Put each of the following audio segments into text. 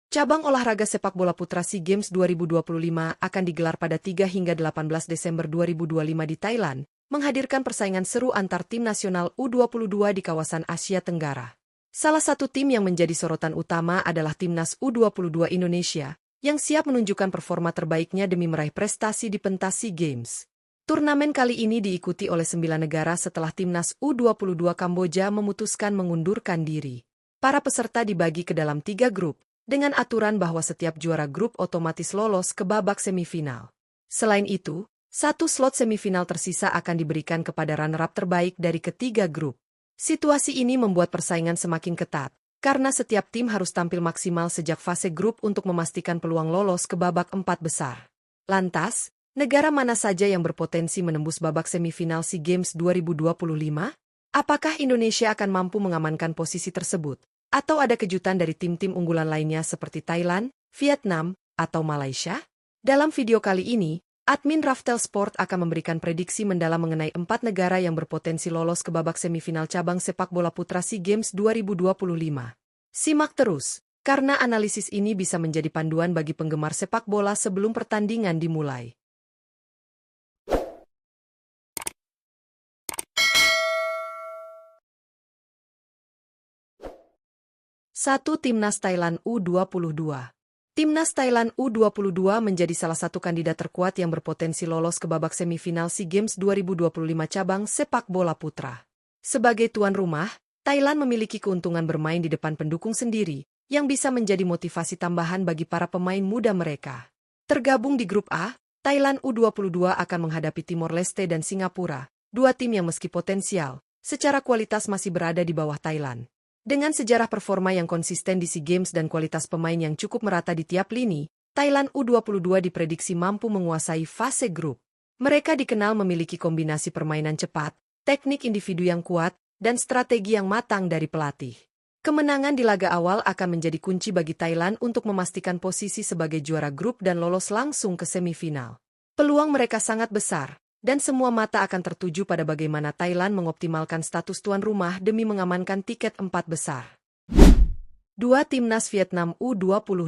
Cabang olahraga sepak bola putra SEA Games 2025 akan digelar pada 3 hingga 18 Desember 2025 di Thailand, menghadirkan persaingan seru antar tim nasional U22 di kawasan Asia Tenggara. Salah satu tim yang menjadi sorotan utama adalah Timnas U22 Indonesia, yang siap menunjukkan performa terbaiknya demi meraih prestasi di pentas SEA Games. Turnamen kali ini diikuti oleh 9 negara setelah Timnas U22 Kamboja memutuskan mengundurkan diri. Para peserta dibagi ke dalam 3 grup, dengan aturan bahwa setiap juara grup otomatis lolos ke babak semifinal. Selain itu, 1 slot semifinal tersisa akan diberikan kepada runner-up terbaik dari ketiga grup. Situasi ini membuat persaingan semakin ketat, karena setiap tim harus tampil maksimal sejak fase grup untuk memastikan peluang lolos ke babak 4 besar. Lantas, negara mana saja yang berpotensi menembus babak semifinal SEA Games 2025? Apakah Indonesia akan mampu mengamankan posisi tersebut? Atau ada kejutan dari tim-tim unggulan lainnya seperti Thailand, Vietnam, atau Malaysia? Dalam video kali ini, admin Raftel Sport akan memberikan prediksi mendalam mengenai 4 negara yang berpotensi lolos ke babak semifinal cabang sepak bola putra SEA Games 2025. Simak terus, karena analisis ini bisa menjadi panduan bagi penggemar sepak bola sebelum pertandingan dimulai. Satu Timnas Thailand U22. Timnas Thailand U22 menjadi salah satu kandidat terkuat yang berpotensi lolos ke babak semifinal SEA Games 2025 cabang sepak bola putra. Sebagai tuan rumah, Thailand memiliki keuntungan bermain di depan pendukung sendiri, yang bisa menjadi motivasi tambahan bagi para pemain muda mereka. Tergabung di grup A, Thailand U22 akan menghadapi Timor Leste dan Singapura, 2 tim yang meski potensial, secara kualitas masih berada di bawah Thailand. Dengan sejarah performa yang konsisten di SEA Games dan kualitas pemain yang cukup merata di tiap lini, Thailand U22 diprediksi mampu menguasai fase grup. Mereka dikenal memiliki kombinasi permainan cepat, teknik individu yang kuat, dan strategi yang matang dari pelatih. Kemenangan di laga awal akan menjadi kunci bagi Thailand untuk memastikan posisi sebagai juara grup dan lolos langsung ke semifinal. Peluang mereka sangat besar, dan semua mata akan tertuju pada bagaimana Thailand mengoptimalkan status tuan rumah demi mengamankan tiket 4 besar. 2 Timnas Vietnam U22.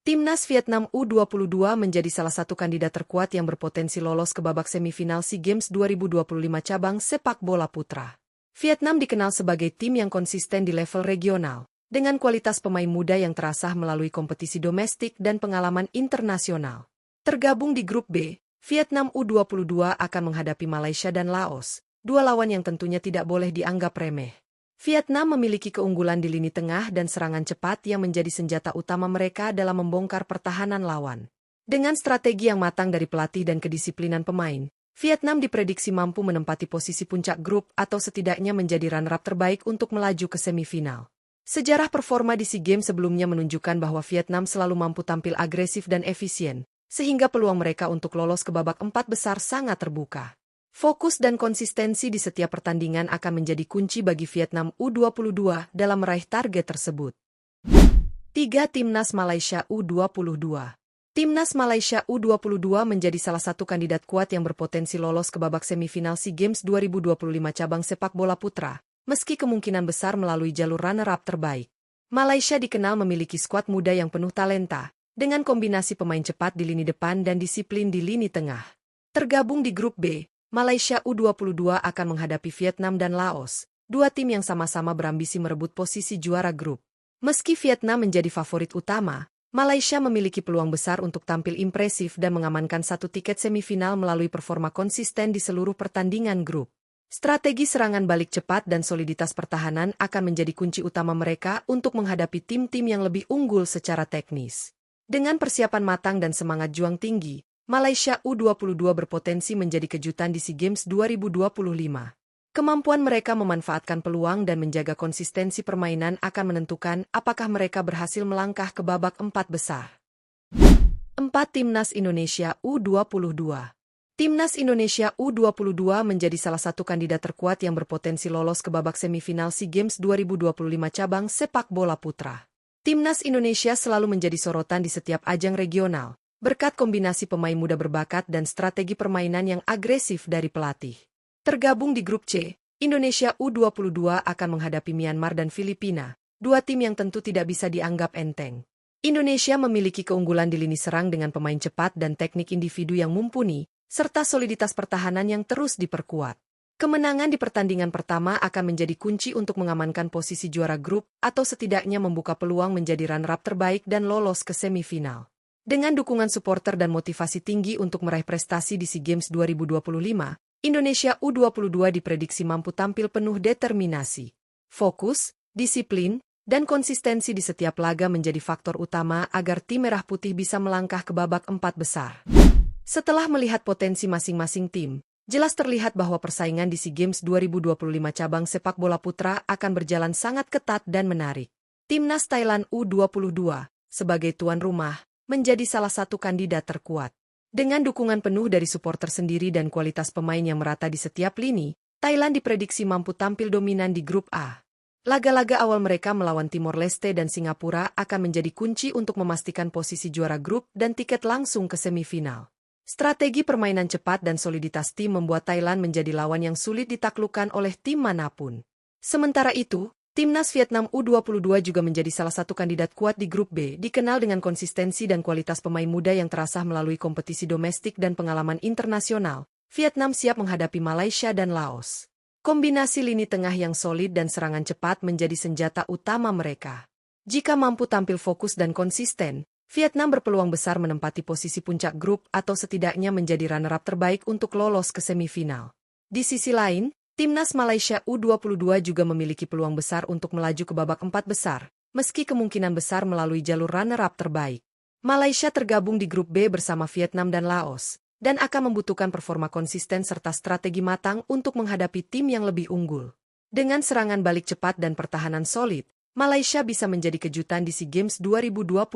Timnas Vietnam U22 menjadi salah satu kandidat terkuat yang berpotensi lolos ke babak semifinal SEA Games 2025 cabang sepak bola putra. Vietnam dikenal sebagai tim yang konsisten di level regional, dengan kualitas pemain muda yang terasah melalui kompetisi domestik dan pengalaman internasional. Tergabung di grup B, Vietnam U22 akan menghadapi Malaysia dan Laos, 2 lawan yang tentunya tidak boleh dianggap remeh. Vietnam memiliki keunggulan di lini tengah dan serangan cepat yang menjadi senjata utama mereka dalam membongkar pertahanan lawan. Dengan strategi yang matang dari pelatih dan kedisiplinan pemain, Vietnam diprediksi mampu menempati posisi puncak grup atau setidaknya menjadi runner-up terbaik untuk melaju ke semifinal. Sejarah performa di SEA Games sebelumnya menunjukkan bahwa Vietnam selalu mampu tampil agresif dan efisien, sehingga peluang mereka untuk lolos ke babak 4 besar sangat terbuka. Fokus dan konsistensi di setiap pertandingan akan menjadi kunci bagi Vietnam U22 dalam meraih target tersebut. 3 Timnas Malaysia U22. Timnas Malaysia U22 menjadi salah satu kandidat kuat yang berpotensi lolos ke babak semifinal SEA Games 2025 cabang sepak bola putra, meski kemungkinan besar melalui jalur runner-up terbaik. Malaysia dikenal memiliki skuad muda yang penuh talenta, dengan kombinasi pemain cepat di lini depan dan disiplin di lini tengah. Tergabung di grup B, Malaysia U22 akan menghadapi Vietnam dan Laos, 2 tim yang sama-sama berambisi merebut posisi juara grup. Meski Vietnam menjadi favorit utama, Malaysia memiliki peluang besar untuk tampil impresif dan mengamankan 1 tiket semifinal melalui performa konsisten di seluruh pertandingan grup. Strategi serangan balik cepat dan soliditas pertahanan akan menjadi kunci utama mereka untuk menghadapi tim-tim yang lebih unggul secara teknis. Dengan persiapan matang dan semangat juang tinggi, Malaysia U22 berpotensi menjadi kejutan di SEA Games 2025. Kemampuan mereka memanfaatkan peluang dan menjaga konsistensi permainan akan menentukan apakah mereka berhasil melangkah ke babak 4 besar. 4 Timnas Indonesia U22. Timnas Indonesia U22 menjadi salah satu kandidat terkuat yang berpotensi lolos ke babak semifinal SEA Games 2025 cabang sepak bola putra. Timnas Indonesia selalu menjadi sorotan di setiap ajang regional, berkat kombinasi pemain muda berbakat dan strategi permainan yang agresif dari pelatih. Tergabung di grup C, Indonesia U22 akan menghadapi Myanmar dan Filipina, 2 tim yang tentu tidak bisa dianggap enteng. Indonesia memiliki keunggulan di lini serang dengan pemain cepat dan teknik individu yang mumpuni, serta soliditas pertahanan yang terus diperkuat. Kemenangan di pertandingan pertama akan menjadi kunci untuk mengamankan posisi juara grup atau setidaknya membuka peluang menjadi runner-up terbaik dan lolos ke semifinal. Dengan dukungan supporter dan motivasi tinggi untuk meraih prestasi di SEA Games 2025, Indonesia U22 diprediksi mampu tampil penuh determinasi. Fokus, disiplin, dan konsistensi di setiap laga menjadi faktor utama agar tim Merah Putih bisa melangkah ke babak 4 besar. Setelah melihat potensi masing-masing tim, jelas terlihat bahwa persaingan di SEA Games 2025 cabang sepak bola putra akan berjalan sangat ketat dan menarik. Timnas Thailand U22, sebagai tuan rumah, menjadi salah satu kandidat terkuat. Dengan dukungan penuh dari supporter sendiri dan kualitas pemain yang merata di setiap lini, Thailand diprediksi mampu tampil dominan di grup A. Laga-laga awal mereka melawan Timor Leste dan Singapura akan menjadi kunci untuk memastikan posisi juara grup dan tiket langsung ke semifinal. Strategi permainan cepat dan soliditas tim membuat Thailand menjadi lawan yang sulit ditaklukkan oleh tim manapun. Sementara itu, Timnas Vietnam U22 juga menjadi salah satu kandidat kuat di grup B, dikenal dengan konsistensi dan kualitas pemain muda yang terasah melalui kompetisi domestik dan pengalaman internasional. Vietnam siap menghadapi Malaysia dan Laos. Kombinasi lini tengah yang solid dan serangan cepat menjadi senjata utama mereka. Jika mampu tampil fokus dan konsisten, Vietnam berpeluang besar menempati posisi puncak grup atau setidaknya menjadi runner-up terbaik untuk lolos ke semifinal. Di sisi lain, Timnas Malaysia U22 juga memiliki peluang besar untuk melaju ke babak 4 besar, meski kemungkinan besar melalui jalur runner-up terbaik. Malaysia tergabung di grup B bersama Vietnam dan Laos, dan akan membutuhkan performa konsisten serta strategi matang untuk menghadapi tim yang lebih unggul. Dengan serangan balik cepat dan pertahanan solid, Malaysia bisa menjadi kejutan di SEA Games 2025.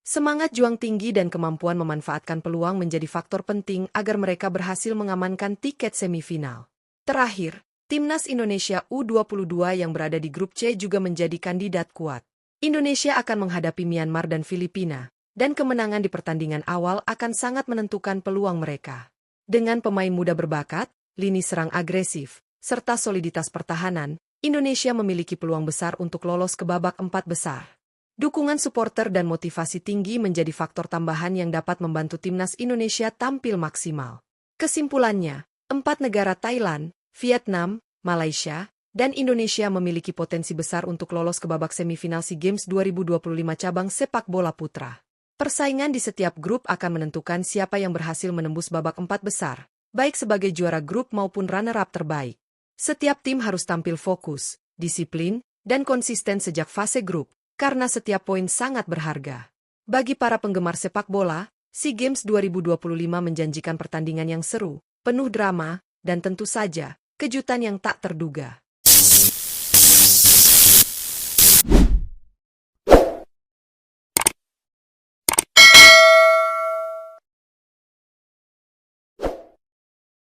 Semangat juang tinggi dan kemampuan memanfaatkan peluang menjadi faktor penting agar mereka berhasil mengamankan tiket semifinal. Terakhir, Timnas Indonesia U22 yang berada di grup C juga menjadi kandidat kuat. Indonesia akan menghadapi Myanmar dan Filipina, dan kemenangan di pertandingan awal akan sangat menentukan peluang mereka. Dengan pemain muda berbakat, lini serang agresif, serta soliditas pertahanan, Indonesia memiliki peluang besar untuk lolos ke babak 4 besar. Dukungan supporter dan motivasi tinggi menjadi faktor tambahan yang dapat membantu timnas Indonesia tampil maksimal. Kesimpulannya, 4 negara Thailand, Vietnam, Malaysia, dan Indonesia memiliki potensi besar untuk lolos ke babak semifinal SEA Games 2025 cabang sepak bola putra. Persaingan di setiap grup akan menentukan siapa yang berhasil menembus babak 4 besar, baik sebagai juara grup maupun runner-up terbaik. Setiap tim harus tampil fokus, disiplin, dan konsisten sejak fase grup, karena setiap poin sangat berharga. Bagi para penggemar sepak bola, SEA Games 2025 menjanjikan pertandingan yang seru, penuh drama, dan tentu saja, kejutan yang tak terduga.